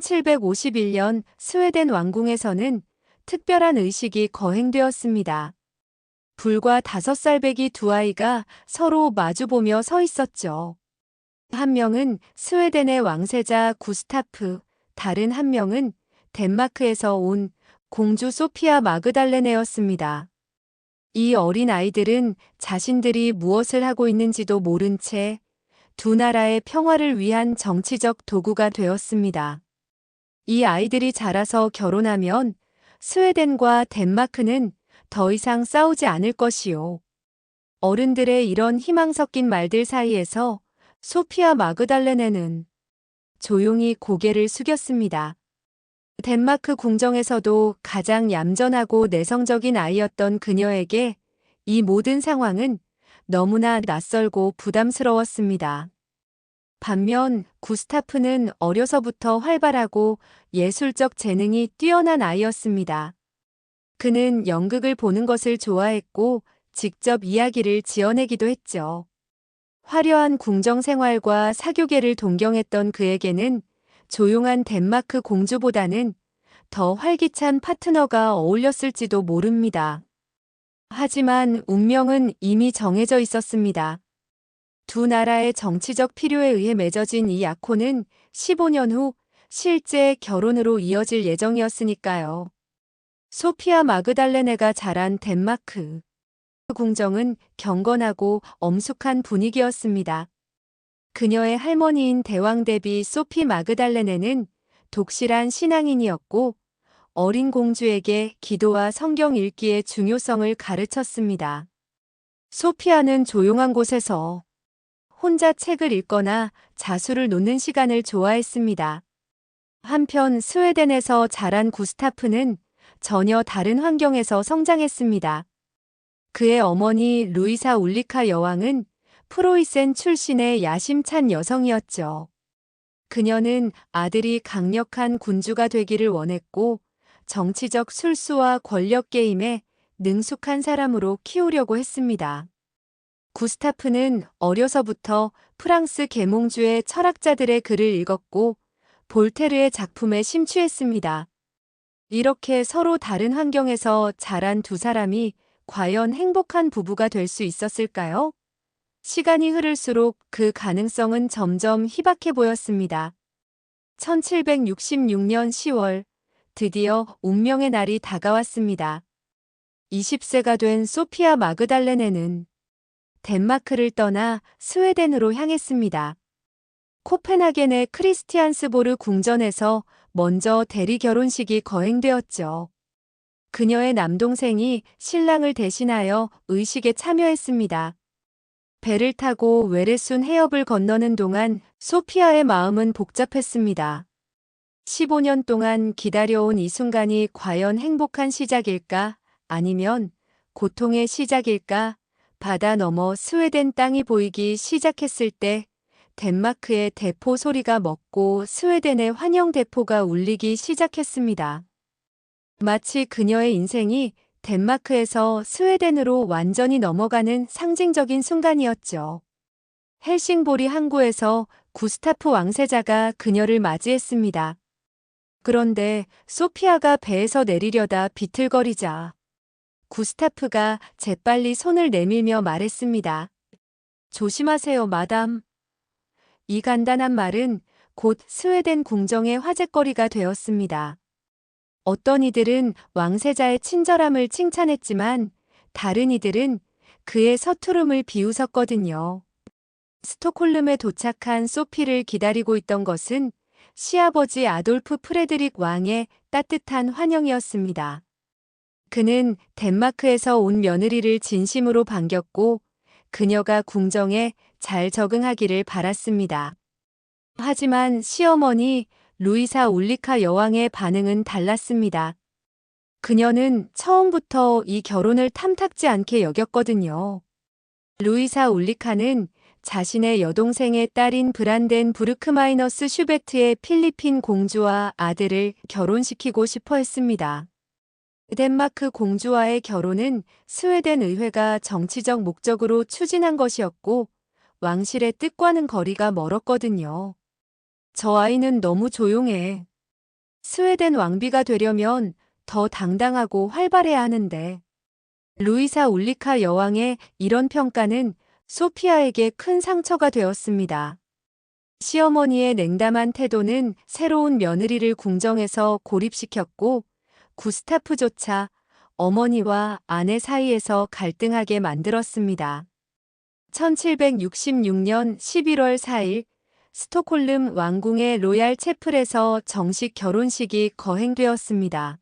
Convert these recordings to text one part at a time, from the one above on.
1751년 스웨덴 왕궁에서는 특별한 의식이 거행되었습니다. 불과 5살배기 두 아이가 서로 마주보며 서 있었죠. 한 명은 스웨덴의 왕세자 구스타프, 다른 한 명은 덴마크에서 온 공주 소피아 마그달레네였습니다. 이 어린 아이들은 자신들이 무엇을 하고 있는지도 모른 채 두 나라의 평화를 위한 정치적 도구가 되었습니다. 이 아이들이 자라서 결혼하면 스웨덴과 덴마크는 더 이상 싸우지 않을 것이요. 어른들의 이런 희망 섞인 말들 사이에서 소피아 마그달레네는 조용히 고개를 숙였습니다. 덴마크 궁정에서도 가장 얌전하고 내성적인 아이였던 그녀에게 이 모든 상황은 너무나 낯설고 부담스러웠습니다. 반면 구스타프는 어려서부터 활발하고 예술적 재능이 뛰어난 아이였습니다. 그는 연극을 보는 것을 좋아했고 직접 이야기를 지어내기도 했죠. 화려한 궁정 생활과 사교계를 동경했던 그에게는 조용한 덴마크 공주보다는 더 활기찬 파트너가 어울렸을지도 모릅니다. 하지만 운명은 이미 정해져 있었습니다. 두 나라의 정치적 필요에 의해 맺어진 이 약혼은 15년 후 실제 결혼으로 이어질 예정이었으니까요. 소피아 마그달레네가 자란 덴마크 궁정은 경건하고 엄숙한 분위기였습니다. 그녀의 할머니인 대왕 대비 소피 마그달레네는 독실한 신앙인이었고 어린 공주에게 기도와 성경 읽기의 중요성을 가르쳤습니다. 소피아는 조용한 곳에서 혼자 책을 읽거나 자수를 놓는 시간을 좋아했습니다. 한편 스웨덴에서 자란 구스타프는 전혀 다른 환경에서 성장했습니다. 그의 어머니 루이사 울리카 여왕은 프로이센 출신의 야심찬 여성이었죠. 그녀는 아들이 강력한 군주가 되기를 원했고 정치적 술수와 권력 게임에 능숙한 사람으로 키우려고 했습니다. 구스타프는 어려서부터 프랑스 계몽주의 철학자들의 글을 읽었고 볼테르의 작품에 심취했습니다. 이렇게 서로 다른 환경에서 자란 두 사람이 과연 행복한 부부가 될 수 있었을까요? 시간이 흐를수록 그 가능성은 점점 희박해 보였습니다. 1766년 10월, 드디어 운명의 날이 다가왔습니다. 20세가 된 소피아 마그달레네는 덴마크를 떠나 스웨덴으로 향했습니다. 코펜하겐의 크리스티안스보르 궁전에서 먼저 대리 결혼식이 거행되었죠. 그녀의 남동생이 신랑을 대신하여 의식에 참여했습니다. 배를 타고 외래순 해협을 건너는 동안 소피아의 마음은 복잡했습니다. 15년 동안 기다려온 이 순간이 과연 행복한 시작일까? 아니면 고통의 시작일까? 바다 너머 스웨덴 땅이 보이기 시작했을 때 덴마크의 대포 소리가 멎고 스웨덴의 환영 대포가 울리기 시작했습니다. 마치 그녀의 인생이 덴마크에서 스웨덴으로 완전히 넘어가는 상징적인 순간이었죠. 헬싱보리 항구에서 구스타프 왕세자가 그녀를 맞이했습니다. 그런데 소피아가 배에서 내리려다 비틀거리자 구스타프가 재빨리 손을 내밀며 말했습니다. 조심하세요, 마담. 이 간단한 말은 곧 스웨덴 궁정의 화제거리가 되었습니다. 어떤 이들은 왕세자의 친절함을 칭찬했지만 다른 이들은 그의 서투름을 비웃었거든요. 스톡홀름에 도착한 소피를 기다리고 있던 것은 시아버지 아돌프 프레드릭 왕의 따뜻한 환영이었습니다. 그는 덴마크에서 온 며느리를 진심으로 반겼고 그녀가 궁정에 잘 적응하기를 바랐습니다. 하지만 시어머니 루이사 울리카 여왕의 반응은 달랐습니다. 그녀는 처음부터 이 결혼을 탐탁지 않게 여겼거든요. 루이사 울리카는 자신의 여동생의 딸인 브란덴 부르크마이너스 슈베트의 필리핀 공주와 아들을 결혼시키고 싶어 했습니다. 덴마크 공주와의 결혼은 스웨덴 의회가 정치적 목적으로 추진한 것이었고 왕실의 뜻과는 거리가 멀었거든요. 저 아이는 너무 조용해. 스웨덴 왕비가 되려면 더 당당하고 활발해야 하는데 루이사 울리카 여왕의 이런 평가는 소피아에게 큰 상처가 되었습니다. 시어머니의 냉담한 태도는 새로운 며느리를 궁정에서 고립시켰고 구스타프조차 어머니와 아내 사이에서 갈등하게 만들었습니다. 1766년 11월 4일 스톡홀름 왕궁의 로얄 채플에서 정식 결혼식이 거행되었습니다.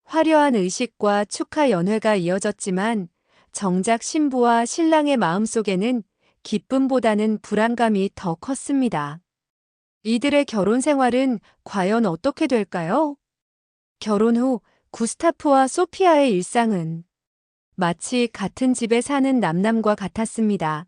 화려한 의식과 축하 연회가 이어졌지만 정작 신부와 신랑의 마음속에는 기쁨보다는 불안감이 더 컸습니다. 이들의 결혼 생활은 과연 어떻게 될까요? 결혼 후 구스타프와 소피아의 일상은 마치 같은 집에 사는 남남과 같았습니다.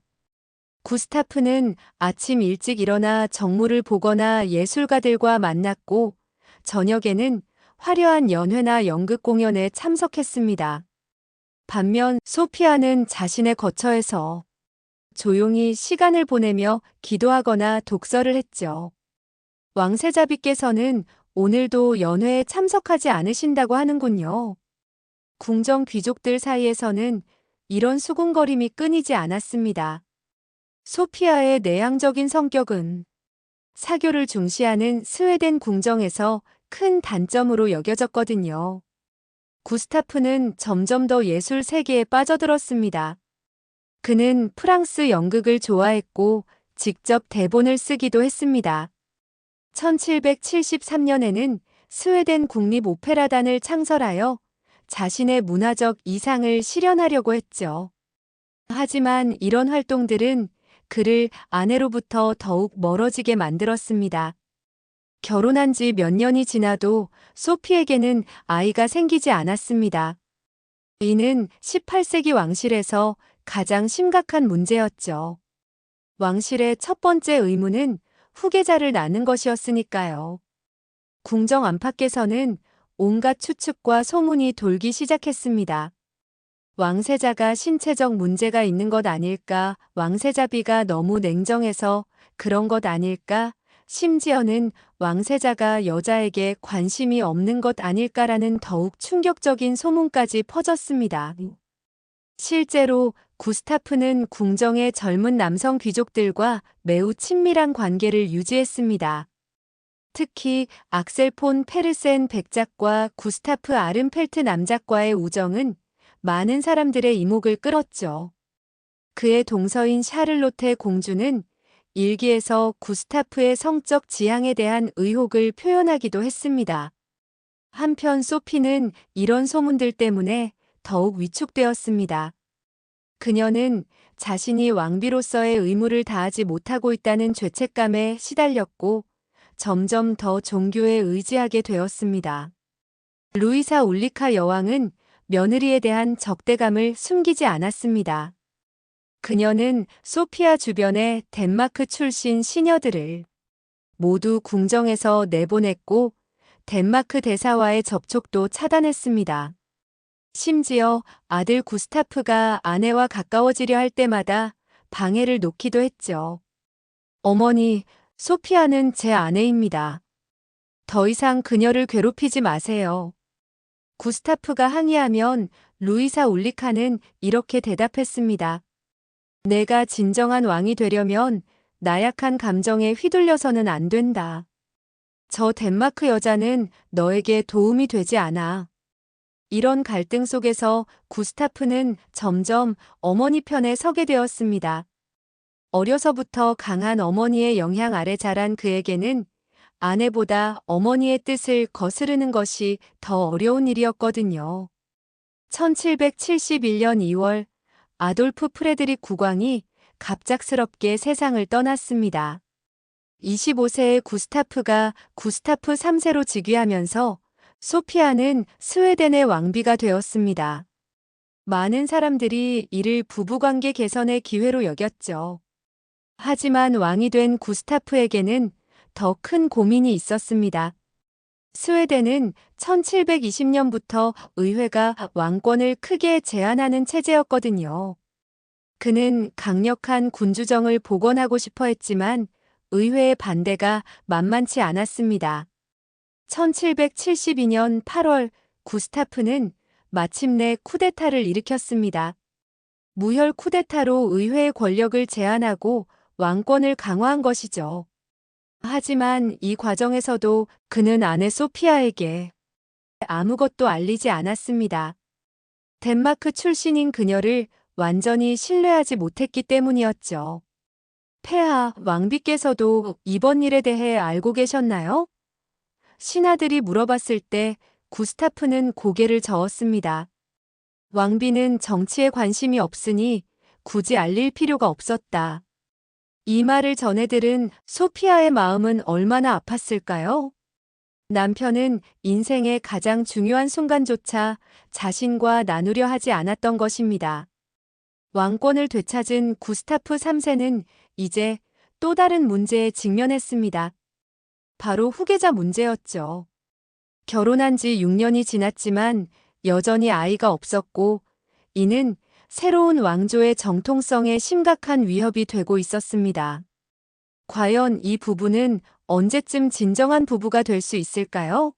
구스타프는 아침 일찍 일어나 정물을 보거나 예술가들과 만났고 저녁에는 화려한 연회나 연극 공연에 참석했습니다. 반면 소피아는 자신의 거처에서 조용히 시간을 보내며 기도하거나 독서를 했죠. 왕세자비께서는 오늘도 연회에 참석하지 않으신다고 하는군요. 궁정 귀족들 사이에서는 이런 수군거림이 끊이지 않았습니다. 소피아의 내향적인 성격은 사교를 중시하는 스웨덴 궁정에서 큰 단점으로 여겨졌거든요. 구스타프는 점점 더 예술 세계에 빠져들었습니다. 그는 프랑스 연극을 좋아했고 직접 대본을 쓰기도 했습니다. 1773년에는 스웨덴 국립오페라단을 창설하여 자신의 문화적 이상을 실현하려고 했죠. 하지만 이런 활동들은 그를 아내로부터 더욱 멀어지게 만들었습니다. 결혼한 지 몇 년이 지나도 소피에게는 아이가 생기지 않았습니다. 이는 18세기 왕실에서 가장 심각한 문제였죠. 왕실의 첫 번째 의무는 후계자를 낳는 것이었으니까요. 궁정 안팎에서는 온갖 추측과 소문이 돌기 시작했습니다. 왕세자가 신체적 문제가 있는 것 아닐까, 왕세자비가 너무 냉정해서 그런 것 아닐까, 심지어는 왕세자가 여자에게 관심이 없는 것 아닐까라는 더욱 충격적인 소문까지 퍼졌습니다. 실제로 구스타프는 궁정의 젊은 남성 귀족들과 매우 친밀한 관계를 유지했습니다. 특히 악셀 폰 페르센 백작과 구스타프 아른펠트 남작과의 우정은 많은 사람들의 이목을 끌었죠. 그의 동서인 샤를로테 공주는 일기에서 구스타프의 성적 지향에 대한 의혹을 표현하기도 했습니다. 한편 소피는 이런 소문들 때문에 더욱 위축되었습니다. 그녀는 자신이 왕비로서의 의무를 다하지 못하고 있다는 죄책감에 시달렸고 점점 더 종교에 의지하게 되었습니다. 루이사 울리카 여왕은 며느리에 대한 적대감을 숨기지 않았습니다. 그녀는 소피아 주변의 덴마크 출신 시녀들을 모두 궁정에서 내보냈고 덴마크 대사와의 접촉도 차단했습니다. 심지어 아들 구스타프가 아내와 가까워지려 할 때마다 방해를 놓기도 했죠. 어머니, 소피아는 제 아내입니다. 더 이상 그녀를 괴롭히지 마세요. 구스타프가 항의하면 루이사 울리카는 이렇게 대답했습니다. 내가 진정한 왕이 되려면 나약한 감정에 휘둘려서는 안 된다. 저 덴마크 여자는 너에게 도움이 되지 않아. 이런 갈등 속에서 구스타프는 점점 어머니 편에 서게 되었습니다. 어려서부터 강한 어머니의 영향 아래 자란 그에게는 아내보다 어머니의 뜻을 거스르는 것이 더 어려운 일이었거든요. 1771년 2월 아돌프 프레드릭 국왕이 갑작스럽게 세상을 떠났습니다. 25세의 구스타프가 구스타프 3세로 즉위하면서 소피아는 스웨덴의 왕비가 되었습니다. 많은 사람들이 이를 부부관계 개선의 기회로 여겼죠. 하지만 왕이 된 구스타프에게는 더 큰 고민이 있었습니다. 스웨덴은 1720년부터 의회가 왕권을 크게 제한하는 체제였거든요. 그는 강력한 군주정을 복원하고 싶어 했지만 의회의 반대가 만만치 않았습니다. 1772년 8월 구스타프는 마침내 쿠데타를 일으켰습니다. 무혈 쿠데타로 의회의 권력을 제한하고 왕권을 강화한 것이죠. 하지만 이 과정에서도 그는 아내 소피아에게 아무것도 알리지 않았습니다. 덴마크 출신인 그녀를 완전히 신뢰하지 못했기 때문이었죠. 폐하 왕비께서도 이번 일에 대해 알고 계셨나요? 신하들이 물어봤을 때 구스타프는 고개를 저었습니다. 왕비는 정치에 관심이 없으니 굳이 알릴 필요가 없었다. 이 말을 전해들은 소피아의 마음은 얼마나 아팠을까요? 남편은 인생의 가장 중요한 순간조차 자신과 나누려 하지 않았던 것입니다. 왕권을 되찾은 구스타프 3세는 이제 또 다른 문제에 직면했습니다. 바로 후계자 문제였죠. 결혼한 지 6년이 지났지만 여전히 아이가 없었고, 이는 새로운 왕조의 정통성에 심각한 위협이 되고 있었습니다. 과연 이 부부는 언제쯤 진정한 부부가 될 수 있을까요?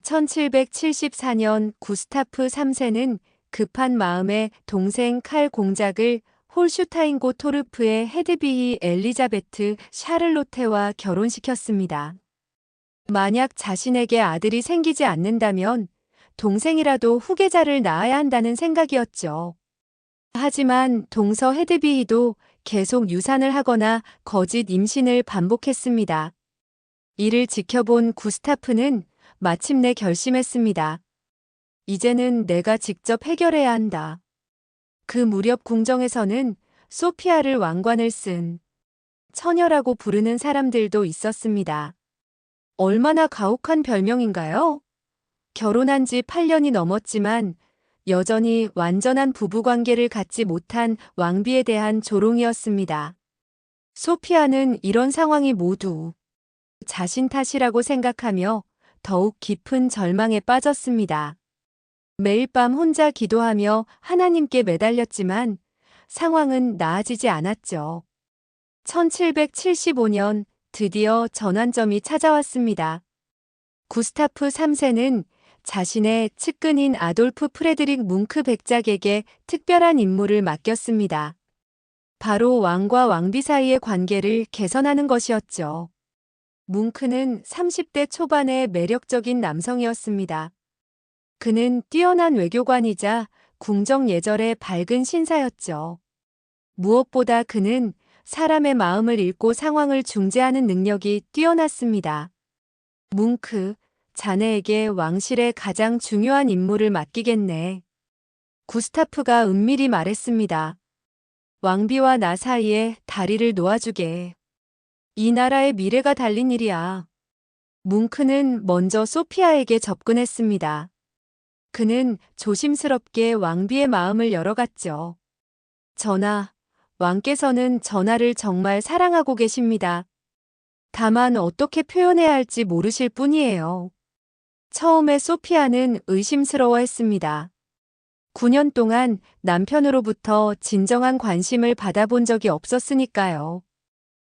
1774년 구스타프 3세는 급한 마음에 동생 칼 공작을 홀슈타인고 토르프의 헤드비히 엘리자베트 샤를로테와 결혼시켰습니다. 만약 자신에게 아들이 생기지 않는다면 동생이라도 후계자를 낳아야 한다는 생각이었죠. 하지만 동서 헤드비히도 계속 유산을 하거나 거짓 임신을 반복했습니다. 이를 지켜본 구스타프는 마침내 결심했습니다. 이제는 내가 직접 해결해야 한다. 그 무렵 궁정에서는 소피아를 왕관을 쓴 처녀라고 부르는 사람들도 있었습니다. 얼마나 가혹한 별명인가요? 결혼한 지 8년이 넘었지만 여전히 완전한 부부관계를 갖지 못한 왕비에 대한 조롱이었습니다. 소피아는 이런 상황이 모두 자신 탓이라고 생각하며 더욱 깊은 절망에 빠졌습니다. 매일 밤 혼자 기도하며 하나님께 매달렸지만 상황은 나아지지 않았죠. 1775년 드디어 전환점이 찾아왔습니다. 구스타프 3세는 자신의 측근인 아돌프 프레드릭 뭉크 백작에게 특별한 임무를 맡겼습니다. 바로 왕과 왕비 사이의 관계를 개선하는 것이었죠. 뭉크는 30대 초반의 매력적인 남성이었습니다. 그는 뛰어난 외교관이자 궁정 예절의 밝은 신사였죠. 무엇보다 그는 사람의 마음을 읽고 상황을 중재하는 능력이 뛰어났습니다. 뭉크, 자네에게 왕실의 가장 중요한 임무를 맡기겠네. 구스타프가 은밀히 말했습니다. 왕비와 나 사이에 다리를 놓아주게. 이 나라의 미래가 달린 일이야. 뭉크는 먼저 소피아에게 접근했습니다. 그는 조심스럽게 왕비의 마음을 열어갔죠. 전하, 왕께서는 전하를 정말 사랑하고 계십니다. 다만 어떻게 표현해야 할지 모르실 뿐이에요. 처음에 소피아는 의심스러워했습니다. 9년 동안 남편으로부터 진정한 관심을 받아본 적이 없었으니까요.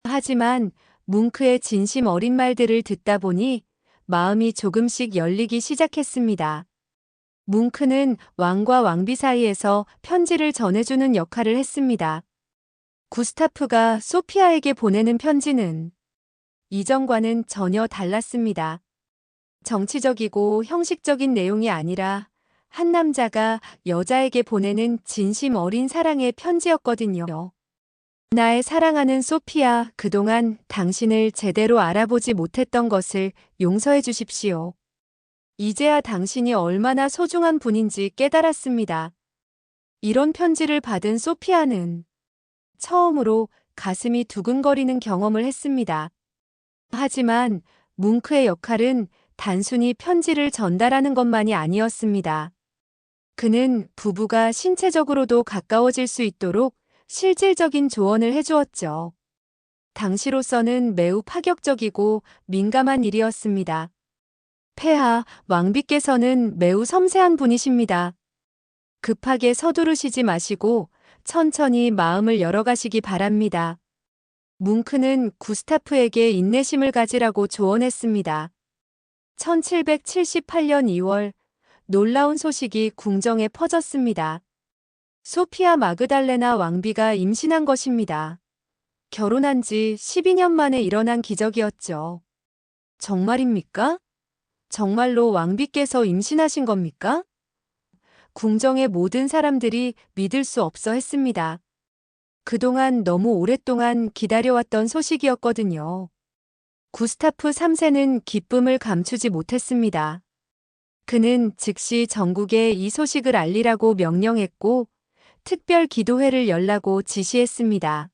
하지만 뭉크의 진심 어린 말들을 듣다 보니 마음이 조금씩 열리기 시작했습니다. 뭉크는 왕과 왕비 사이에서 편지를 전해주는 역할을 했습니다. 구스타프가 소피아에게 보내는 편지는 이전과는 전혀 달랐습니다. 정치적이고 형식적인 내용이 아니라 한 남자가 여자에게 보내는 진심 어린 사랑의 편지였거든요. 나의 사랑하는 소피아, 그동안 당신을 제대로 알아보지 못했던 것을 용서해 주십시오. 이제야 당신이 얼마나 소중한 분인지 깨달았습니다. 이런 편지를 받은 소피아는 처음으로 가슴이 두근거리는 경험을 했습니다. 하지만 뭉크의 역할은 단순히 편지를 전달하는 것만이 아니었습니다. 그는 부부가 신체적으로도 가까워질 수 있도록 실질적인 조언을 해주었죠. 당시로서는 매우 파격적이고 민감한 일이었습니다. 폐하, 왕비께서는 매우 섬세한 분이십니다. 급하게 서두르시지 마시고 천천히 마음을 열어가시기 바랍니다. 뭉크는 구스타프에게 인내심을 가지라고 조언했습니다. 1778년 2월 놀라운 소식이 궁정에 퍼졌습니다. 소피아 마그달레나 왕비가 임신한 것입니다. 결혼한 지 12년 만에 일어난 기적이었죠. 정말입니까? 정말로 왕비께서 임신하신 겁니까? 궁정의 모든 사람들이 믿을 수 없어 했습니다. 그동안 너무 오랫동안 기다려왔던 소식이었거든요. 구스타프 3세는 기쁨을 감추지 못했습니다. 그는 즉시 전국에 이 소식을 알리라고 명령했고 특별 기도회를 열라고 지시했습니다.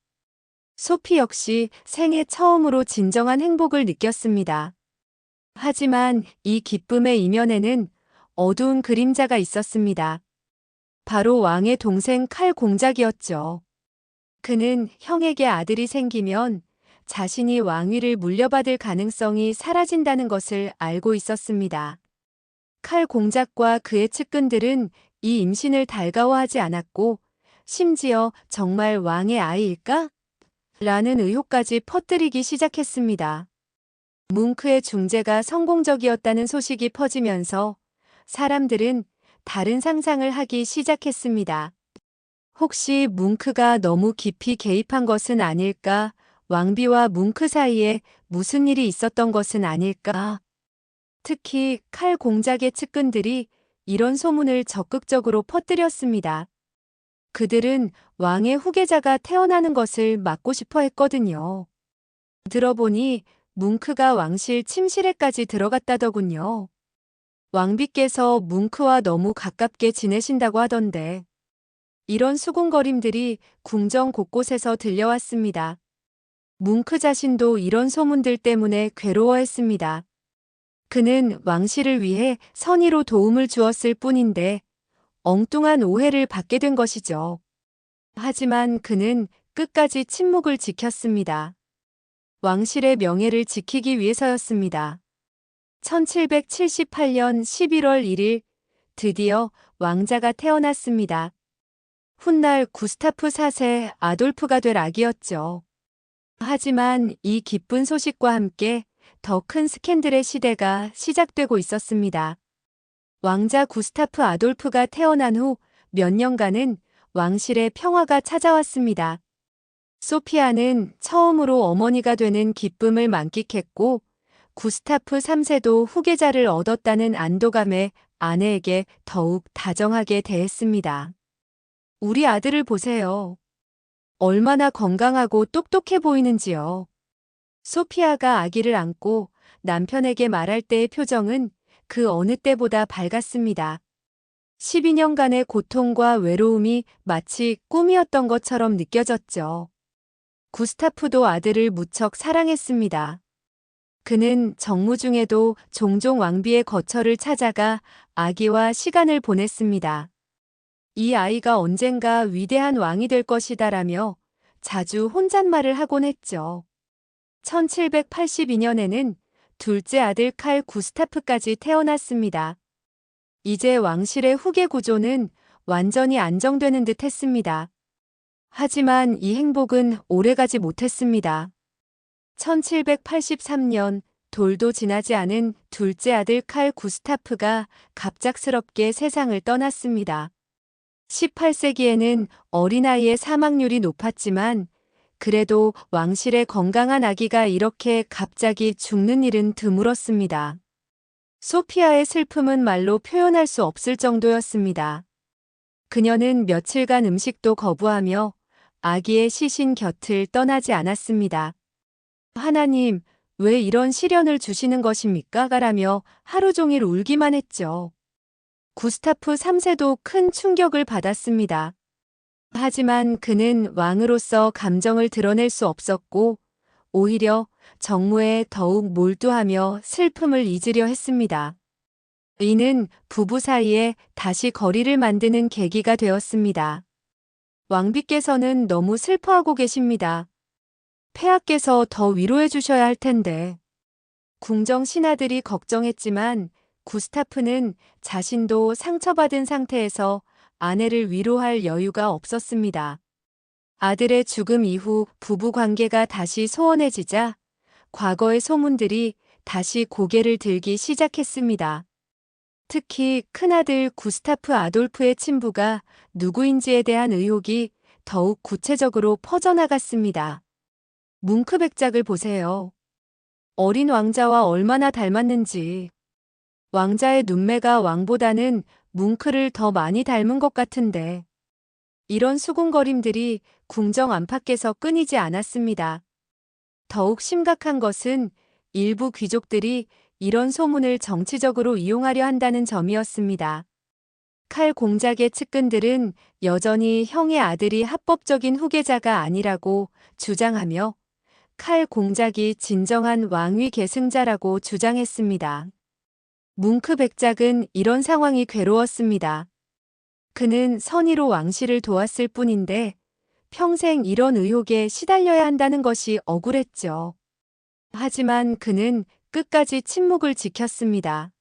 소피 역시 생애 처음으로 진정한 행복을 느꼈습니다. 하지만 이 기쁨의 이면에는 어두운 그림자가 있었습니다. 바로 왕의 동생 칼 공작이었죠. 그는 형에게 아들이 생기면 자신이 왕위를 물려받을 가능성이 사라진다는 것을 알고 있었습니다. 칼 공작과 그의 측근들은 이 임신을 달가워하지 않았고 심지어 정말 왕의 아이일까? 라는 의혹까지 퍼뜨리기 시작했습니다. 뭉크의 중재가 성공적이었다는 소식이 퍼지면서 사람들은 다른 상상을 하기 시작했습니다. 혹시 뭉크가 너무 깊이 개입한 것은 아닐까? 왕비와 뭉크 사이에 무슨 일이 있었던 것은 아닐까? 특히 칼 공작의 측근들이 이런 소문을 적극적으로 퍼뜨렸습니다. 그들은 왕의 후계자가 태어나는 것을 막고 싶어 했거든요. 들어보니 뭉크가 왕실 침실에까지 들어갔다더군요. 왕비께서 뭉크와 너무 가깝게 지내신다고 하던데. 이런 수군거림들이 궁정 곳곳에서 들려왔습니다. 뭉크 자신도 이런 소문들 때문에 괴로워했습니다. 그는 왕실을 위해 선의로 도움을 주었을 뿐인데 엉뚱한 오해를 받게 된 것이죠. 하지만 그는 끝까지 침묵을 지켰습니다. 왕실의 명예를 지키기 위해서였습니다. 1778년 11월 1일 드디어 왕자가 태어났습니다. 훗날 구스타프 4세 아돌프가 될 아기였죠. 하지만 이 기쁜 소식과 함께 더 큰 스캔들의 시대가 시작되고 있었습니다. 왕자 구스타프 아돌프가 태어난 후 몇 년간은 왕실의 평화가 찾아왔습니다. 소피아는 처음으로 어머니가 되는 기쁨을 만끽했고 구스타프 3세도 후계자를 얻었다는 안도감에 아내에게 더욱 다정하게 대했습니다. 우리 아들을 보세요. 얼마나 건강하고 똑똑해 보이는지요. 소피아가 아기를 안고 남편에게 말할 때의 표정은 그 어느 때보다 밝았습니다. 12년간의 고통과 외로움이 마치 꿈이었던 것처럼 느껴졌죠. 구스타프도 아들을 무척 사랑했습니다. 그는 정무 중에도 종종 왕비의 거처를 찾아가 아기와 시간을 보냈습니다. 이 아이가 언젠가 위대한 왕이 될 것이다라며 자주 혼잣말을 하곤 했죠. 1782년에는 둘째 아들 칼 구스타프까지 태어났습니다. 이제 왕실의 후계 구조는 완전히 안정되는 듯 했습니다. 하지만 이 행복은 오래가지 못했습니다. 1783년 돌도 지나지 않은 둘째 아들 칼 구스타프가 갑작스럽게 세상을 떠났습니다. 18세기에는 어린아이의 사망률이 높았지만 그래도 왕실의 건강한 아기가 이렇게 갑자기 죽는 일은 드물었습니다. 소피아의 슬픔은 말로 표현할 수 없을 정도였습니다. 그녀는 며칠간 음식도 거부하며 아기의 시신 곁을 떠나지 않았습니다. 하나님, 왜 이런 시련을 주시는 것입니까? 라며 하루 종일 울기만 했죠. 구스타프 3세도 큰 충격을 받았습니다. 하지만 그는 왕으로서 감정을 드러낼 수 없었고 오히려 정무에 더욱 몰두하며 슬픔을 잊으려 했습니다. 이는 부부 사이에 다시 거리를 만드는 계기가 되었습니다. 왕비께서는 너무 슬퍼하고 계십니다. 폐하께서 더 위로해 주셔야 할 텐데. 궁정 신하들이 걱정했지만 구스타프는 자신도 상처받은 상태에서 아내를 위로할 여유가 없었습니다. 아들의 죽음 이후 부부 관계가 다시 소원해지자 과거의 소문들이 다시 고개를 들기 시작했습니다. 특히 큰아들 구스타프 아돌프의 친부가 누구인지에 대한 의혹이 더욱 구체적으로 퍼져나갔습니다. 뭉크 백작을 보세요. 어린 왕자와 얼마나 닮았는지. 왕자의 눈매가 왕보다는 뭉크를 더 많이 닮은 것 같은데. 이런 수군거림들이 궁정 안팎에서 끊이지 않았습니다. 더욱 심각한 것은 일부 귀족들이 이런 소문을 정치적으로 이용하려 한다는 점이었습니다. 칼 공작의 측근들은 여전히 형의 아들이 합법적인 후계자가 아니라고 주장하며 칼 공작이 진정한 왕위 계승자라고 주장했습니다. 뭉크 백작은 이런 상황이 괴로웠습니다. 그는 선의로 왕실을 도왔을 뿐인데 평생 이런 의혹에 시달려야 한다는 것이 억울했죠. 하지만 그는 끝까지 침묵을 지켰습니다.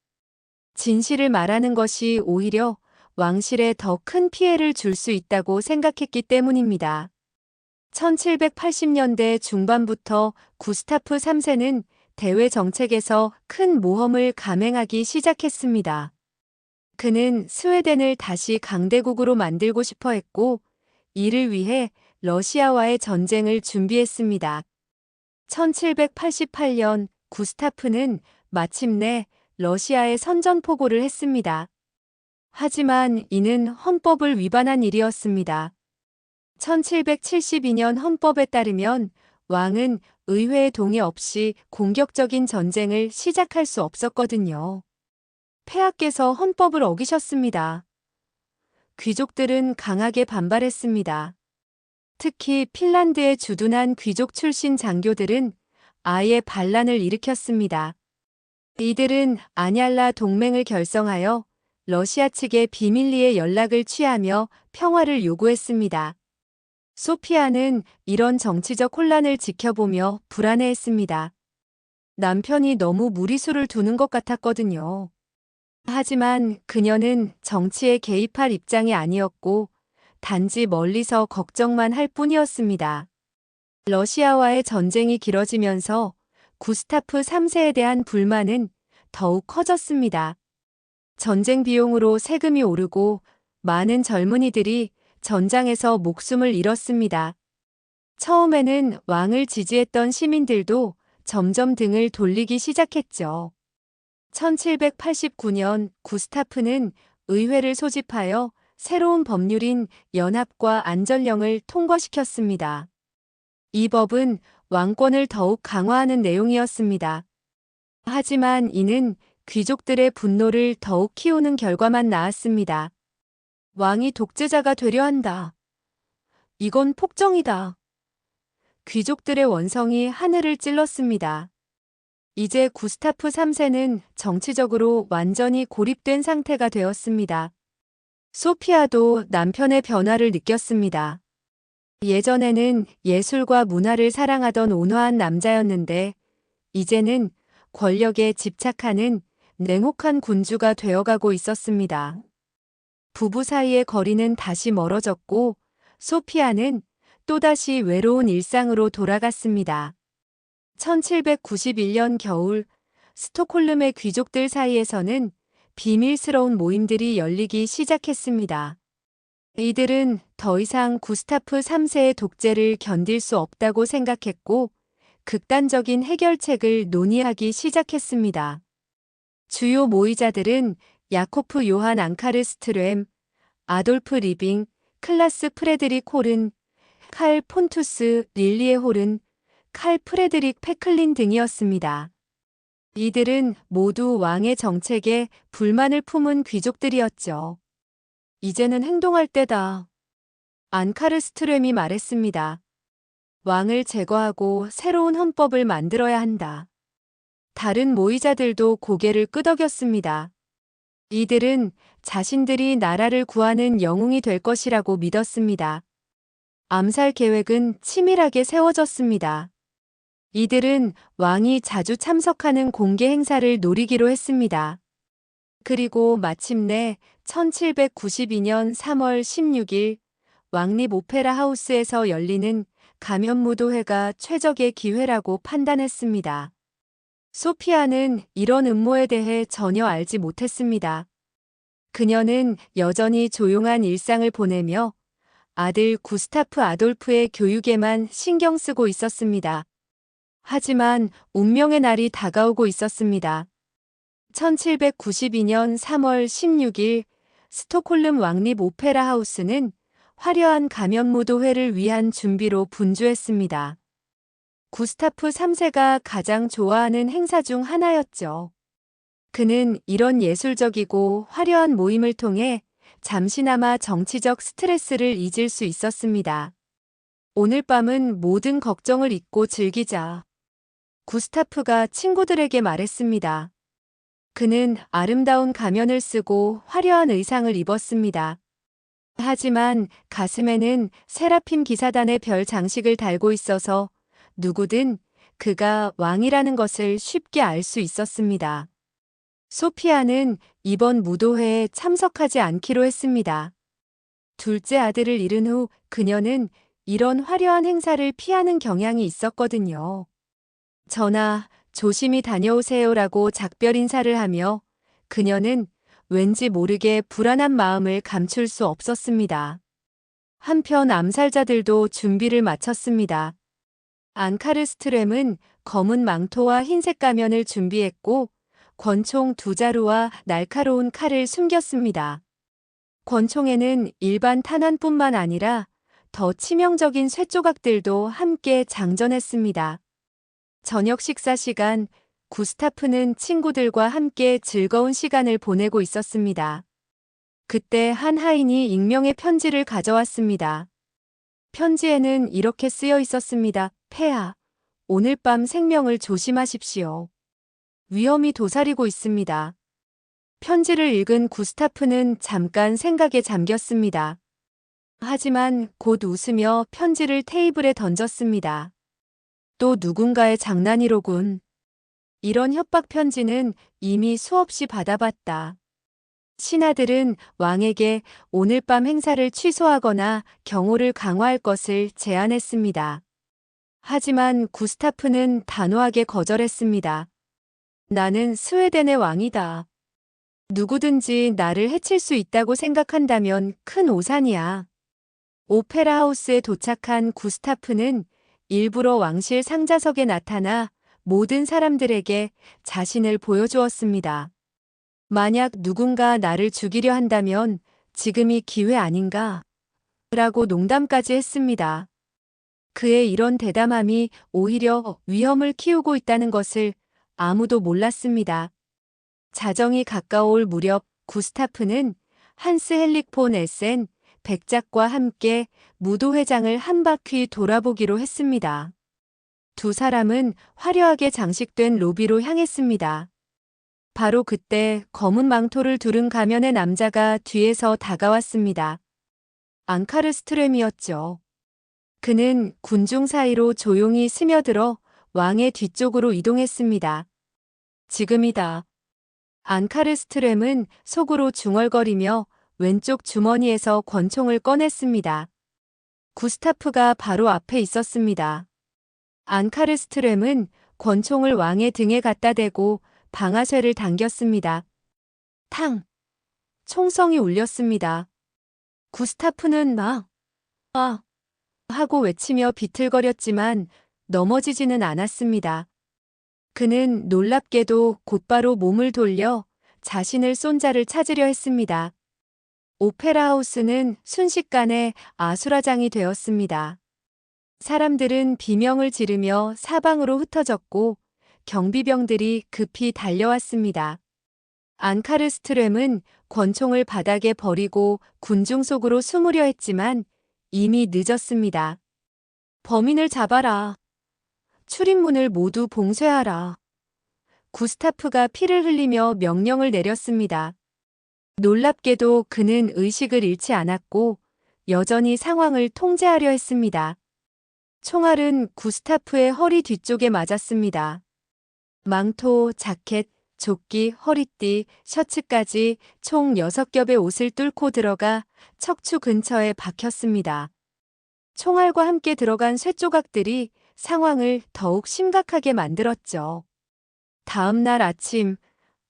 진실을 말하는 것이 오히려 왕실에 더 큰 피해를 줄 수 있다고 생각했기 때문입니다. 1780년대 중반부터 구스타프 3세는 대외 정책에서 큰 모험을 감행하기 시작했습니다. 그는 스웨덴을 다시 강대국으로 만들고 싶어 했고, 이를 위해 러시아와의 전쟁을 준비했습니다. 1788년 구스타프는 마침내 러시아에 선전포고를 했습니다. 하지만 이는 헌법을 위반한 일이었습니다. 1772년 헌법에 따르면 왕은 의회의 동의 없이 공격적인 전쟁을 시작할 수 없었거든요. 폐하께서 헌법을 어기셨습니다. 귀족들은 강하게 반발했습니다. 특히 핀란드의 주둔한 귀족 출신 장교들은 아예 반란을 일으켰습니다. 이들은 아냘라 동맹을 결성하여 러시아 측의 비밀리에 연락을 취하며 평화를 요구했습니다. 소피아는 이런 정치적 혼란을 지켜보며 불안해했습니다. 남편이 너무 무리수를 두는 것 같았거든요. 하지만 그녀는 정치에 개입할 입장이 아니었고 단지 멀리서 걱정만 할 뿐이었습니다. 러시아와의 전쟁이 길어지면서 구스타프 3세에 대한 불만은 더욱 커졌습니다. 전쟁 비용으로 세금이 오르고 많은 젊은이들이 전장에서 목숨을 잃었습니다. 처음에는 왕을 지지했던 시민들도 점점 등을 돌리기 시작했죠. 1789년 구스타프는 의회를 소집하여 새로운 법률인 연합과 안전령을 통과시켰습니다. 이 법은 왕권을 더욱 강화하는 내용이었습니다. 하지만 이는 귀족들의 분노를 더욱 키우는 결과만 낳았습니다. 왕이 독재자가 되려 한다. 이건 폭정이다. 귀족들의 원성이 하늘을 찔렀습니다. 이제 구스타프 3세는 정치적으로 완전히 고립된 상태가 되었습니다. 소피아도 남편의 변화를 느꼈습니다. 예전에는 예술과 문화를 사랑하던 온화한 남자였는데 이제는 권력에 집착하는 냉혹한 군주가 되어가고 있었습니다. 부부 사이의 거리는 다시 멀어졌고 소피아는 또다시 외로운 일상으로 돌아갔습니다. 1791년 겨울 스톡홀름의 귀족들 사이에서는 비밀스러운 모임들이 열리기 시작했습니다. 이들은 더 이상 구스타프 3세의 독재를 견딜 수 없다고 생각했고 극단적인 해결책을 논의하기 시작했습니다. 주요 모의자들은 야코프 요한 앙카르스트렘, 아돌프 리빙, 클라스 프레드릭 홀은, 칼 폰투스 릴리에 홀은, 칼 프레드릭 페클린 등이었습니다. 이들은 모두 왕의 정책에 불만을 품은 귀족들이었죠. 이제는 행동할 때다. 앙카르스트렘이 말했습니다. 왕을 제거하고 새로운 헌법을 만들어야 한다. 다른 모의자들도 고개를 끄덕였습니다. 이들은 자신들이 나라를 구하는 영웅이 될 것이라고 믿었습니다. 암살 계획은 치밀하게 세워졌습니다. 이들은 왕이 자주 참석하는 공개 행사를 노리기로 했습니다. 그리고 마침내 1792년 3월 16일 왕립 오페라 하우스에서 열리는 가면무도회가 최적의 기회라고 판단했습니다. 소피아는 이런 음모에 대해 전혀 알지 못했습니다. 그녀는 여전히 조용한 일상을 보내며 아들 구스타프 아돌프의 교육에만 신경 쓰고 있었습니다. 하지만 운명의 날이 다가오고 있었습니다. 1792년 3월 16일 스톡홀름 왕립 오페라 하우스는 화려한 가면무도회를 위한 준비로 분주했습니다. 구스타프 3세가 가장 좋아하는 행사 중 하나였죠. 그는 이런 예술적이고 화려한 모임을 통해 잠시나마 정치적 스트레스를 잊을 수 있었습니다. 오늘 밤은 모든 걱정을 잊고 즐기자. 구스타프가 친구들에게 말했습니다. 그는 아름다운 가면을 쓰고 화려한 의상을 입었습니다. 하지만 가슴에는 세라핌 기사단의 별 장식을 달고 있어서 누구든 그가 왕이라는 것을 쉽게 알 수 있었습니다. 소피아는 이번 무도회에 참석하지 않기로 했습니다. 둘째 아들을 잃은 후 그녀는 이런 화려한 행사를 피하는 경향이 있었거든요. 전하, 조심히 다녀오세요라고 작별 인사를 하며 그녀는 왠지 모르게 불안한 마음을 감출 수 없었습니다. 한편 암살자들도 준비를 마쳤습니다. 앙카르스트렘은 검은 망토와 흰색 가면을 준비했고 권총 2자루와 날카로운 칼을 숨겼습니다. 권총에는 일반 탄환뿐만 아니라 더 치명적인 쇠조각들도 함께 장전했습니다. 저녁 식사 시간, 구스타프는 친구들과 함께 즐거운 시간을 보내고 있었습니다. 그때 한 하인이 익명의 편지를 가져왔습니다. 편지에는 이렇게 쓰여 있었습니다. 폐하, 오늘 밤 생명을 조심하십시오. 위험이 도사리고 있습니다. 편지를 읽은 구스타프는 잠깐 생각에 잠겼습니다. 하지만 곧 웃으며 편지를 테이블에 던졌습니다. 또 누군가의 장난이로군. 이런 협박 편지는 이미 수없이 받아봤다. 신하들은 왕에게 오늘 밤 행사를 취소하거나 경호를 강화할 것을 제안했습니다. 하지만 구스타프는 단호하게 거절했습니다. 나는 스웨덴의 왕이다. 누구든지 나를 해칠 수 있다고 생각한다면 큰 오산이야. 오페라 하우스에 도착한 구스타프는 일부러 왕실 상자석에 나타나 모든 사람들에게 자신을 보여주었습니다. 만약 누군가 나를 죽이려 한다면 지금이 기회 아닌가? 라고 농담까지 했습니다. 그의 이런 대담함이 오히려 위험을 키우고 있다는 것을 아무도 몰랐습니다. 자정이 가까울 무렵 구스타프는 한스 헨릭 폰 에센 백작과 함께 무도회장을 한 바퀴 돌아보기로 했습니다. 두 사람은 화려하게 장식된 로비로 향했습니다. 바로 그때 검은 망토를 두른 가면의 남자가 뒤에서 다가왔습니다. 앙카르스트렘이었죠. 그는 군중 사이로 조용히 스며들어 왕의 뒤쪽으로 이동했습니다. 지금이다. 앙카르스트렘은 속으로 중얼거리며 왼쪽 주머니에서 권총을 꺼냈습니다. 구스타프가 바로 앞에 있었습니다. 앙카르스트렘은 권총을 왕의 등에 갖다 대고 방아쇠를 당겼습니다. 탕! 총성이 울렸습니다. 구스타프는 하고 외치며 비틀거렸지만 넘어지지는 않았습니다. 그는 놀랍게도 곧바로 몸을 돌려 자신을 쏜 자를 찾으려 했습니다. 오페라 하우스는 순식간에 아수라장이 되었습니다. 사람들은 비명을 지르며 사방으로 흩어졌고 경비병들이 급히 달려왔습니다. 앙카르스트렘은 권총을 바닥에 버리고 군중 속으로 숨으려 했지만 이미 늦었습니다. 범인을 잡아라. 출입문을 모두 봉쇄하라. 구스타프가 피를 흘리며 명령을 내렸습니다. 놀랍게도 그는 의식을 잃지 않았고 여전히 상황을 통제하려 했습니다. 총알은 구스타프의 허리 뒤쪽에 맞았습니다. 망토, 자켓, 조끼, 허리띠, 셔츠까지 총 6겹의 옷을 뚫고 들어가 척추 근처에 박혔습니다. 총알과 함께 들어간 쇠조각들이 상황을 더욱 심각하게 만들었죠. 다음 날 아침,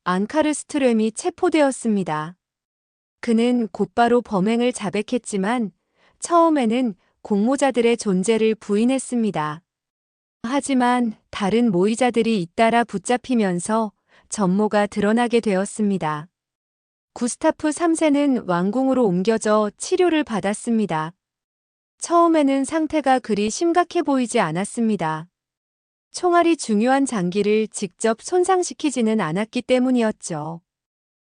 앙카르스트렘이 체포되었습니다. 그는 곧바로 범행을 자백했지만 처음에는 공모자들의 존재를 부인했습니다. 하지만 다른 모의자들이 잇따라 붙잡히면서 전모가 드러나게 되었습니다. 구스타프 3세는 왕궁으로 옮겨져 치료를 받았습니다. 처음에는 상태가 그리 심각해 보이지 않았습니다. 총알이 중요한 장기를 직접 손상시키지는 않았기 때문이었죠.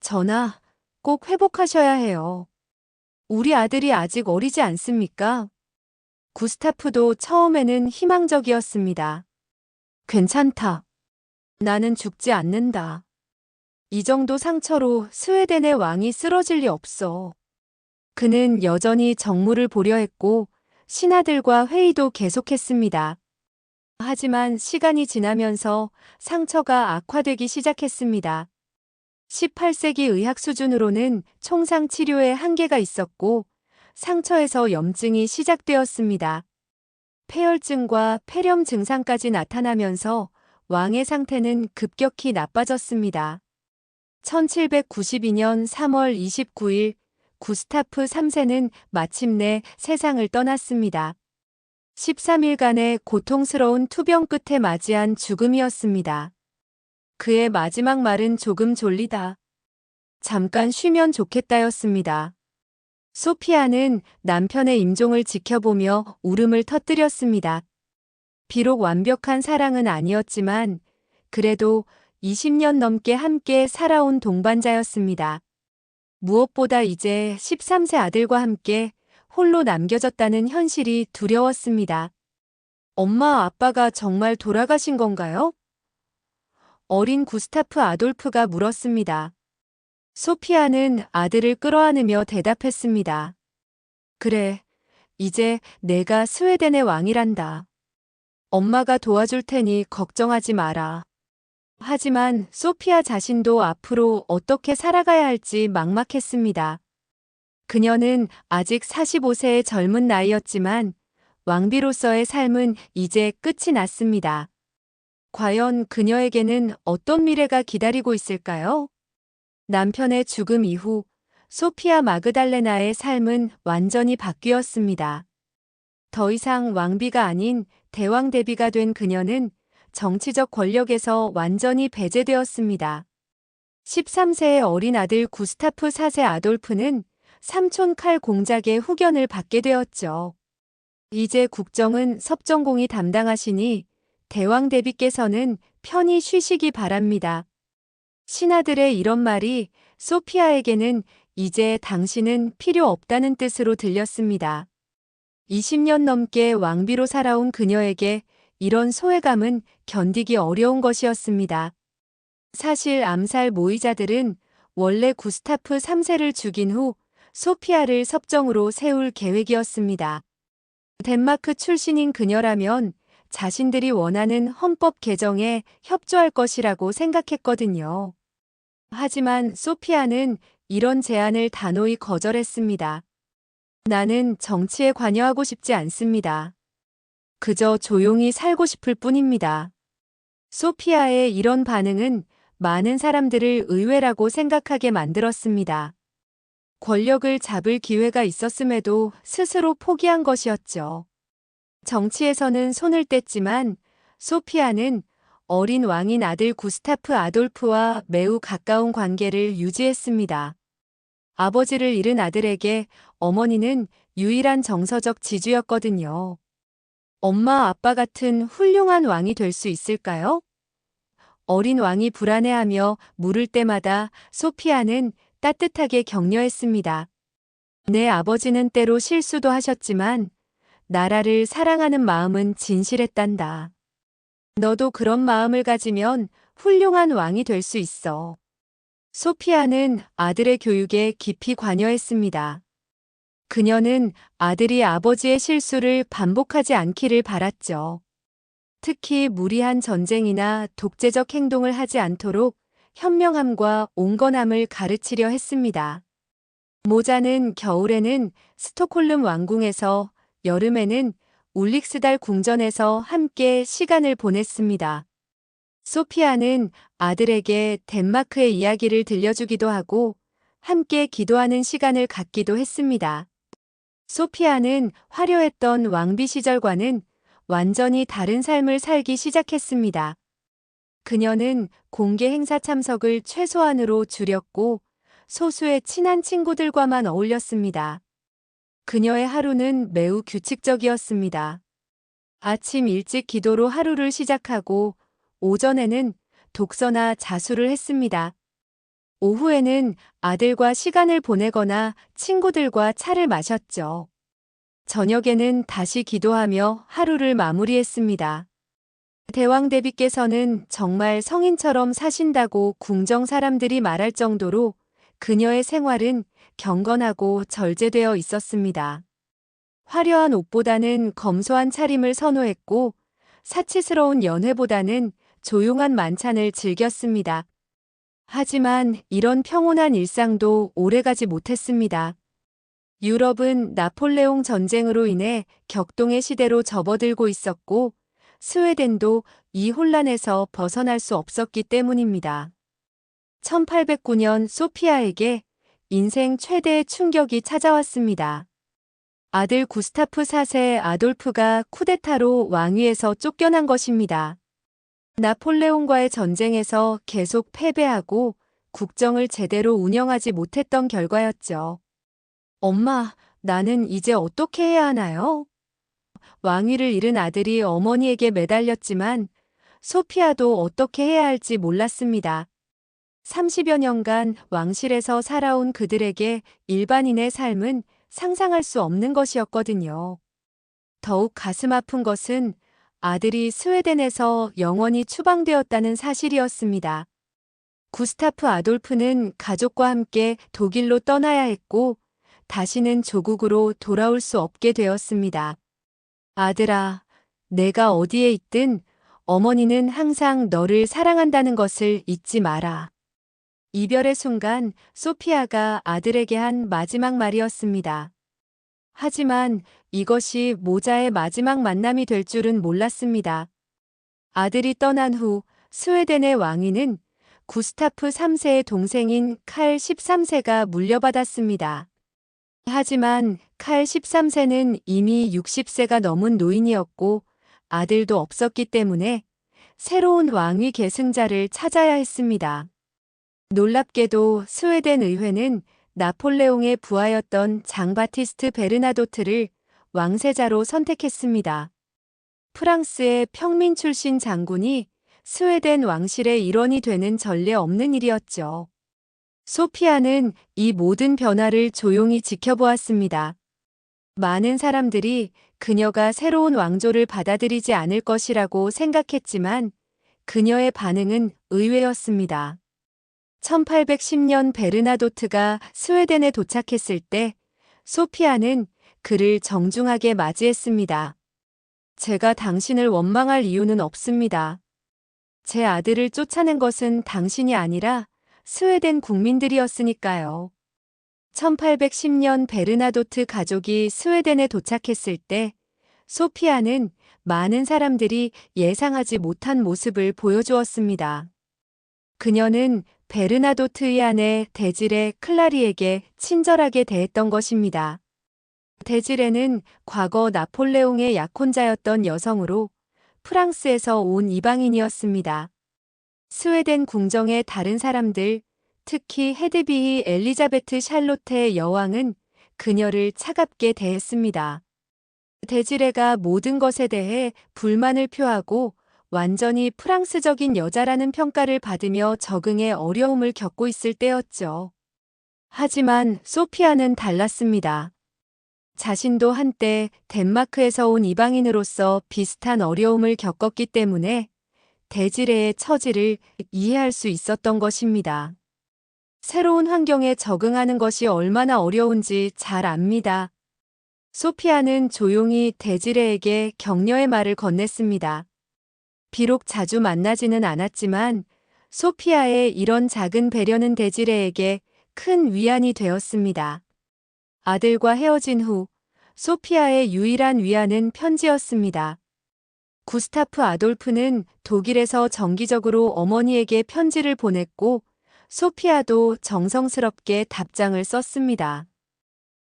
전하, 꼭 회복하셔야 해요. 우리 아들이 아직 어리지 않습니까? 구스타프도 처음에는 희망적이었습니다. 괜찮다. 나는 죽지 않는다. 이 정도 상처로 스웨덴의 왕이 쓰러질 리 없어. 그는 여전히 정무를 보려 했고 신하들과 회의도 계속했습니다. 하지만 시간이 지나면서 상처가 악화되기 시작했습니다. 18세기 의학 수준으로는 총상 치료에 한계가 있었고 상처에서 염증이 시작되었습니다. 폐혈증과 폐렴 증상까지 나타나면서 왕의 상태는 급격히 나빠졌습니다. 1792년 3월 29일 구스타프 3세는 마침내 세상을 떠났습니다. 13일간의 고통스러운 투병 끝에 맞이한 죽음이었습니다. 그의 마지막 말은 조금 졸리다. 잠깐 쉬면 좋겠다였습니다. 소피아는 남편의 임종을 지켜보며 울음을 터뜨렸습니다. 비록 완벽한 사랑은 아니었지만 그래도 20년 넘게 함께 살아온 동반자였습니다. 무엇보다 이제 13세 아들과 함께 홀로 남겨졌다는 현실이 두려웠습니다. 엄마 아빠가 정말 돌아가신 건가요? 어린 구스타프 아돌프가 물었습니다. 소피아는 아들을 끌어안으며 대답했습니다. 그래, 이제 내가 스웨덴의 왕이란다. 엄마가 도와줄 테니 걱정하지 마라. 하지만 소피아 자신도 앞으로 어떻게 살아가야 할지 막막했습니다. 그녀는 아직 45세의 젊은 나이였지만 왕비로서의 삶은 이제 끝이 났습니다. 과연 그녀에게는 어떤 미래가 기다리고 있을까요? 남편의 죽음 이후 소피아 마그달레나의 삶은 완전히 바뀌었습니다. 더 이상 왕비가 아닌 대왕 대비가 된 그녀는 정치적 권력에서 완전히 배제되었습니다. 13세의 어린 아들 구스타프 4세 아돌프는 삼촌 칼 공작의 후견을 받게 되었죠. 이제 국정은 섭정공이 담당하시니 대왕 대비께서는 편히 쉬시기 바랍니다. 신하들의 이런 말이 소피아에게는 이제 당신은 필요 없다는 뜻으로 들렸습니다. 20년 넘게 왕비로 살아온 그녀에게 이런 소외감은 견디기 어려운 것이었습니다. 사실 암살 모의자들은 원래 구스타프 3세를 죽인 후 소피아를 섭정으로 세울 계획이었습니다. 덴마크 출신인 그녀라면 자신들이 원하는 헌법 개정에 협조할 것이라고 생각했거든요. 하지만 소피아는 이런 제안을 단호히 거절했습니다. 나는 정치에 관여하고 싶지 않습니다. 그저 조용히 살고 싶을 뿐입니다. 소피아의 이런 반응은 많은 사람들을 의외라고 생각하게 만들었습니다. 권력을 잡을 기회가 있었음에도 스스로 포기한 것이었죠. 정치에서는 손을 뗐지만 소피아는 어린 왕인 아들 구스타프 아돌프와 매우 가까운 관계를 유지했습니다. 아버지를 잃은 아들에게 어머니는 유일한 정서적 지주였거든요. 엄마 아빠 같은 훌륭한 왕이 될 수 있을까요? 어린 왕이 불안해하며 물을 때마다 소피아는 따뜻하게 격려했습니다. 내 아버지는 때로 실수도 하셨지만 나라를 사랑하는 마음은 진실했단다. 너도 그런 마음을 가지면 훌륭한 왕이 될 수 있어. 소피아는 아들의 교육에 깊이 관여했습니다. 그녀는 아들이 아버지의 실수를 반복하지 않기를 바랐죠. 특히 무리한 전쟁이나 독재적 행동을 하지 않도록 현명함과 온건함을 가르치려 했습니다. 모자는 겨울에는 스톡홀름 왕궁에서, 여름에는 울릭스달 궁전에서 함께 시간을 보냈습니다. 소피아는 아들에게 덴마크의 이야기를 들려주기도 하고 함께 기도하는 시간을 갖기도 했습니다. 소피아는 화려했던 왕비 시절과는 완전히 다른 삶을 살기 시작했습니다. 그녀는 공개 행사 참석을 최소한으로 줄였고 소수의 친한 친구들과만 어울렸습니다. 그녀의 하루는 매우 규칙적이었습니다. 아침 일찍 기도로 하루를 시작하고 오전에는 독서나 자수를 했습니다. 오후에는 아들과 시간을 보내거나 친구들과 차를 마셨죠. 저녁에는 다시 기도하며 하루를 마무리했습니다. 대왕 대비께서는 정말 성인처럼 사신다고 궁정 사람들이 말할 정도로 그녀의 생활은 경건하고 절제되어 있었습니다. 화려한 옷보다는 검소한 차림을 선호했고 사치스러운 연회보다는 조용한 만찬을 즐겼습니다. 하지만 이런 평온한 일상도 오래가지 못했습니다. 유럽은 나폴레옹 전쟁으로 인해 격동의 시대로 접어들고 있었고 스웨덴도 이 혼란에서 벗어날 수 없었기 때문입니다. 1809년 소피아에게 인생 최대의 충격이 찾아왔습니다. 아들 구스타프 4세 아돌프가 쿠데타로 왕위에서 쫓겨난 것입니다. 나폴레옹과의 전쟁에서 계속 패배하고 국정을 제대로 운영하지 못했던 결과였죠. 엄마, 나는 이제 어떻게 해야 하나요? 왕위를 잃은 아들이 어머니에게 매달렸지만 소피아도 어떻게 해야 할지 몰랐습니다. 30여 년간 왕실에서 살아온 그들에게 일반인의 삶은 상상할 수 없는 것이었거든요. 더욱 가슴 아픈 것은 아들이 스웨덴에서 영원히 추방되었다는 사실이었습니다. 구스타프 아돌프는 가족과 함께 독일로 떠나야 했고 다시는 조국으로 돌아올 수 없게 되었습니다. 아들아, 내가 어디에 있든 어머니는 항상 너를 사랑한다는 것을 잊지 마라. 이별의 순간 소피아가 아들에게 한 마지막 말이었습니다. 하지만 이것이 모자의 마지막 만남이 될 줄은 몰랐습니다. 아들이 떠난 후 스웨덴의 왕위는 구스타프 3세의 동생인 칼 13세가 물려받았습니다. 하지만 칼 13세는 이미 60세가 넘은 노인이었고 아들도 없었기 때문에 새로운 왕위 계승자를 찾아야 했습니다. 놀랍게도 스웨덴 의회는 나폴레옹의 부하였던 장 바티스트 베르나도트를 왕세자로 선택했습니다. 프랑스의 평민 출신 장군이 스웨덴 왕실의 일원이 되는 전례 없는 일이었죠. 소피아는 이 모든 변화를 조용히 지켜보았습니다. 많은 사람들이 그녀가 새로운 왕조를 받아들이지 않을 것이라고 생각했지만 그녀의 반응은 의외였습니다. 1810년 베르나도트가 스웨덴에 도착했을 때 소피아는 그를 정중하게 맞이했습니다. 제가 당신을 원망할 이유는 없습니다. 제 아들을 쫓아낸 것은 당신이 아니라 스웨덴 국민들이었으니까요. 1810년 베르나도트 가족이 스웨덴에 도착했을 때 소피아는 많은 사람들이 예상하지 못한 모습을 보여주었습니다. 그녀는 베르나도트의 아내 데지레 클라리에게 친절하게 대했던 것입니다. 데지레는 과거 나폴레옹의 약혼자였던 여성으로 프랑스에서 온 이방인이었습니다. 스웨덴 궁정의 다른 사람들, 특히 헤드비히 엘리자베트 샬롯테 여왕은 그녀를 차갑게 대했습니다. 데지레가 모든 것에 대해 불만을 표하고 완전히 프랑스적인 여자라는 평가를 받으며 적응에 어려움을 겪고 있을 때였죠. 하지만 소피아는 달랐습니다. 자신도 한때 덴마크에서 온 이방인으로서 비슷한 어려움을 겪었기 때문에 데지레의 처지를 이해할 수 있었던 것입니다. 새로운 환경에 적응하는 것이 얼마나 어려운지 잘 압니다. 소피아는 조용히 데지레에게 격려의 말을 건넸습니다. 비록 자주 만나지는 않았지만 소피아의 이런 작은 배려는 데지레에게 큰 위안이 되었습니다. 아들과 헤어진 후 소피아의 유일한 위안은 편지였습니다. 구스타프 아돌프는 독일에서 정기적으로 어머니에게 편지를 보냈고 소피아도 정성스럽게 답장을 썼습니다.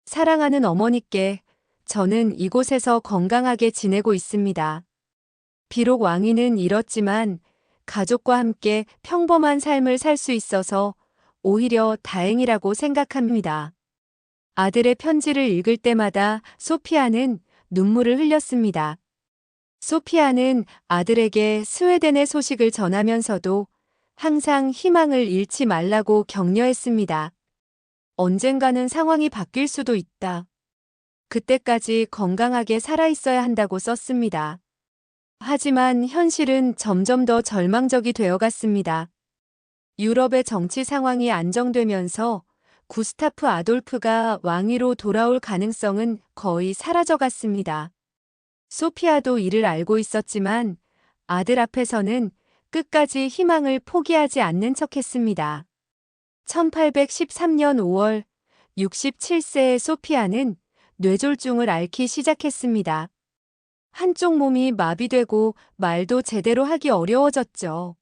사랑하는 어머니께 저는 이곳에서 건강하게 지내고 있습니다. 비록 왕위는 잃었지만 가족과 함께 평범한 삶을 살 수 있어서 오히려 다행이라고 생각합니다. 아들의 편지를 읽을 때마다 소피아는 눈물을 흘렸습니다. 소피아는 아들에게 스웨덴의 소식을 전하면서도 항상 희망을 잃지 말라고 격려했습니다. 언젠가는 상황이 바뀔 수도 있다. 그때까지 건강하게 살아있어야 한다고 썼습니다. 하지만 현실은 점점 더 절망적이 되어갔습니다. 유럽의 정치 상황이 안정되면서 구스타프 아돌프가 왕위로 돌아올 가능성은 거의 사라져갔습니다. 소피아도 이를 알고 있었지만 아들 앞에서는 끝까지 희망을 포기하지 않는 척했습니다. 1813년 5월 67세의 소피아는 뇌졸중을 앓기 시작했습니다. 한쪽 몸이 마비되고 말도 제대로 하기 어려워졌죠.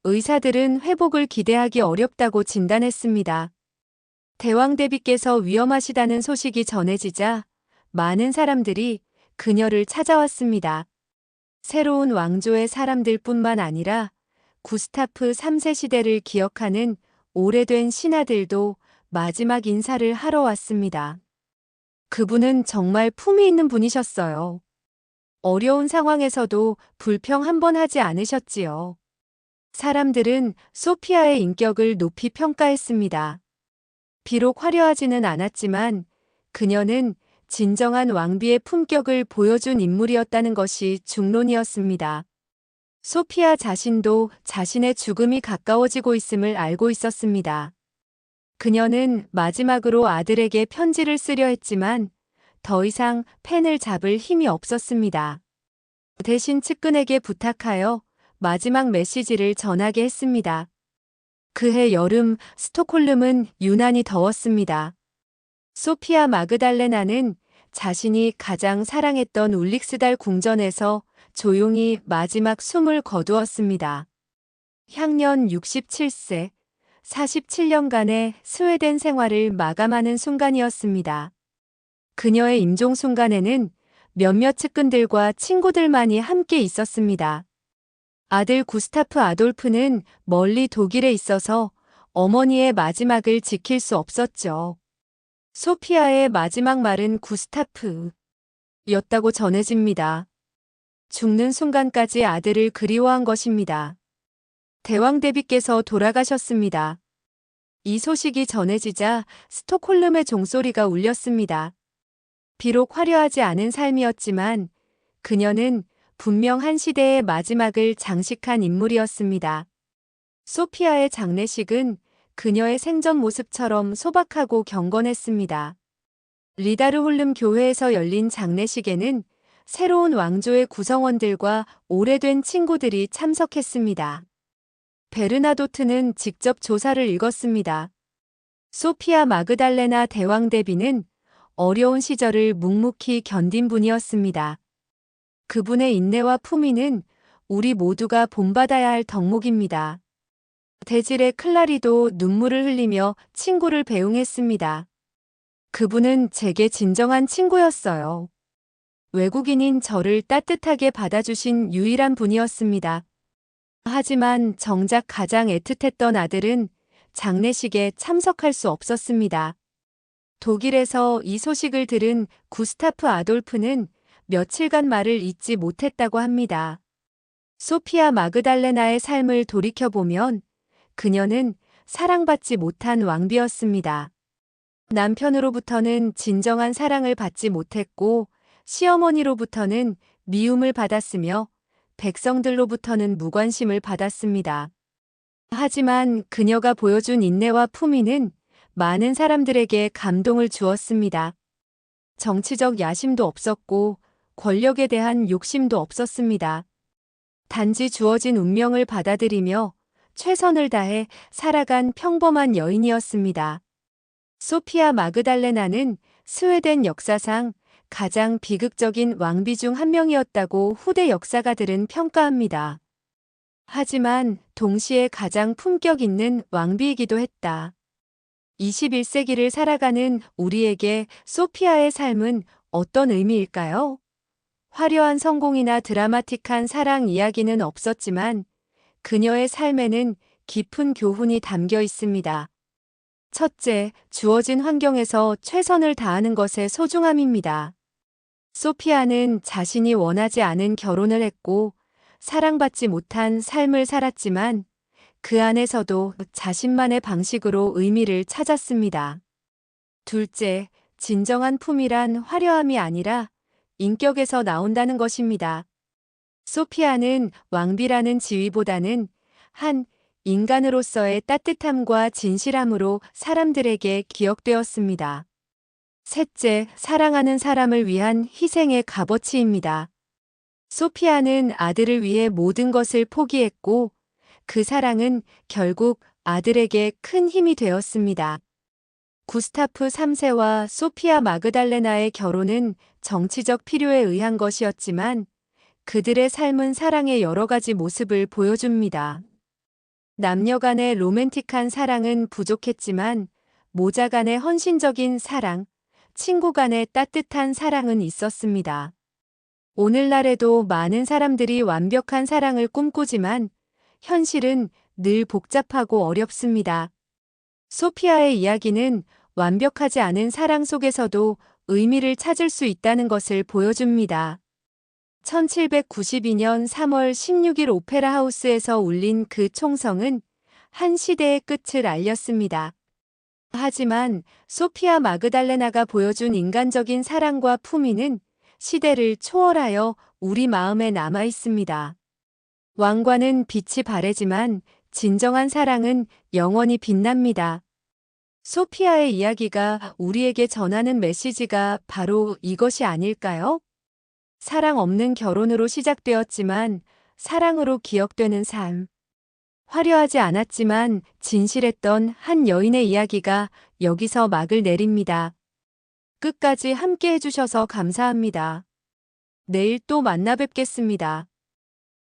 의사들은 회복을 기대하기 어렵다고 진단했습니다. 대왕 대비께서 위험하시다는 소식이 전해지자 많은 사람들이 그녀를 찾아왔습니다. 새로운 왕조의 사람들뿐만 아니라 구스타프 3세 시대를 기억하는 오래된 신하들도 마지막 인사를 하러 왔습니다. 그분은 정말 품위 있는 분이셨어요. 어려운 상황에서도 불평 한 번 하지 않으셨지요. 사람들은 소피아의 인격을 높이 평가했습니다. 비록 화려하지는 않았지만 그녀는 진정한 왕비의 품격을 보여준 인물이었다는 것이 중론이었습니다. 소피아 자신도 자신의 죽음이 가까워지고 있음을 알고 있었습니다. 그녀는 마지막으로 아들에게 편지를 쓰려 했지만 더 이상 펜을 잡을 힘이 없었습니다. 대신 측근에게 부탁하여 마지막 메시지를 전하게 했습니다. 그해 여름 스톡홀름은 유난히 더웠습니다. 소피아 마그달레나는 자신이 가장 사랑했던 울릭스달 궁전에서 조용히 마지막 숨을 거두었습니다. 향년 67세, 47년간의 스웨덴 생활을 마감하는 순간이었습니다. 그녀의 임종 순간에는 몇몇 측근들과 친구들만이 함께 있었습니다. 아들 구스타프 아돌프는 멀리 독일에 있어서 어머니의 마지막을 지킬 수 없었죠. 소피아의 마지막 말은 구스타프였다고 전해집니다. 죽는 순간까지 아들을 그리워한 것입니다. 대왕 대비께서 돌아가셨습니다. 이 소식이 전해지자 스톡홀름의 종소리가 울렸습니다. 비록 화려하지 않은 삶이었지만 그녀는 분명 한 시대의 마지막을 장식한 인물이었습니다. 소피아의 장례식은 그녀의 생전 모습처럼 소박하고 경건했습니다. 리다르홀름 교회에서 열린 장례식에는 새로운 왕조의 구성원들과 오래된 친구들이 참석했습니다. 베르나도트는 직접 조사를 읽었습니다. 소피아 마그달레나 대왕 대비는 어려운 시절을 묵묵히 견딘 분이었습니다. 그분의 인내와 품위는 우리 모두가 본받아야 할 덕목입니다. 대질의 클라리도 눈물을 흘리며 친구를 배웅했습니다. 그분은 제게 진정한 친구였어요. 외국인인 저를 따뜻하게 받아주신 유일한 분이었습니다. 하지만 정작 가장 애틋했던 아들은 장례식에 참석할 수 없었습니다. 독일에서 이 소식을 들은 구스타프 아돌프는 며칠간 말을 잇지 못했다고 합니다. 소피아 마그달레나의 삶을 돌이켜보면 그녀는 사랑받지 못한 왕비였습니다. 남편으로부터는 진정한 사랑을 받지 못했고 시어머니로부터는 미움을 받았으며 백성들로부터는 무관심을 받았습니다. 하지만 그녀가 보여준 인내와 품위는 많은 사람들에게 감동을 주었습니다. 정치적 야심도 없었고 권력에 대한 욕심도 없었습니다. 단지 주어진 운명을 받아들이며 최선을 다해 살아간 평범한 여인이었습니다. 소피아 마그달레나는 스웨덴 역사상 가장 비극적인 왕비 중 한 명이었다고 후대 역사가들은 평가합니다. 하지만 동시에 가장 품격 있는 왕비이기도 했다. 21세기를 살아가는 우리에게 소피아의 삶은 어떤 의미일까요? 화려한 성공이나 드라마틱한 사랑 이야기는 없었지만 그녀의 삶에는 깊은 교훈이 담겨 있습니다. 첫째, 주어진 환경에서 최선을 다하는 것의 소중함입니다. 소피아는 자신이 원하지 않은 결혼을 했고 사랑받지 못한 삶을 살았지만 그 안에서도 자신만의 방식으로 의미를 찾았습니다. 둘째, 진정한 품이란 화려함이 아니라 인격에서 나온다는 것입니다. 소피아는 왕비라는 지위보다는 한 인간으로서의 따뜻함과 진실함으로 사람들에게 기억되었습니다. 셋째, 사랑하는 사람을 위한 희생의 값어치입니다. 소피아는 아들을 위해 모든 것을 포기했고 그 사랑은 결국 아들에게 큰 힘이 되었습니다. 구스타프 3세와 소피아 마그달레나의 결혼은 정치적 필요에 의한 것이었지만 그들의 삶은 사랑의 여러 가지 모습을 보여줍니다. 남녀 간의 로맨틱한 사랑은 부족했지만 모자 간의 헌신적인 사랑, 친구 간의 따뜻한 사랑은 있었습니다. 오늘날에도 많은 사람들이 완벽한 사랑을 꿈꾸지만 현실은 늘 복잡하고 어렵습니다. 소피아의 이야기는 완벽하지 않은 사랑 속에서도 의미를 찾을 수 있다는 것을 보여줍니다. 1792년 3월 16일 오페라 하우스에서 울린 그 총성은 한 시대의 끝을 알렸습니다. 하지만 소피아 마그달레나가 보여준 인간적인 사랑과 품위는 시대를 초월하여 우리 마음에 남아 있습니다. 왕관은 빛이 바래지만 진정한 사랑은 영원히 빛납니다. 소피아의 이야기가 우리에게 전하는 메시지가 바로 이것이 아닐까요? 사랑 없는 결혼으로 시작되었지만 사랑으로 기억되는 삶. 화려하지 않았지만 진실했던 한 여인의 이야기가 여기서 막을 내립니다. 끝까지 함께 해주셔서 감사합니다. 내일 또 만나 뵙겠습니다.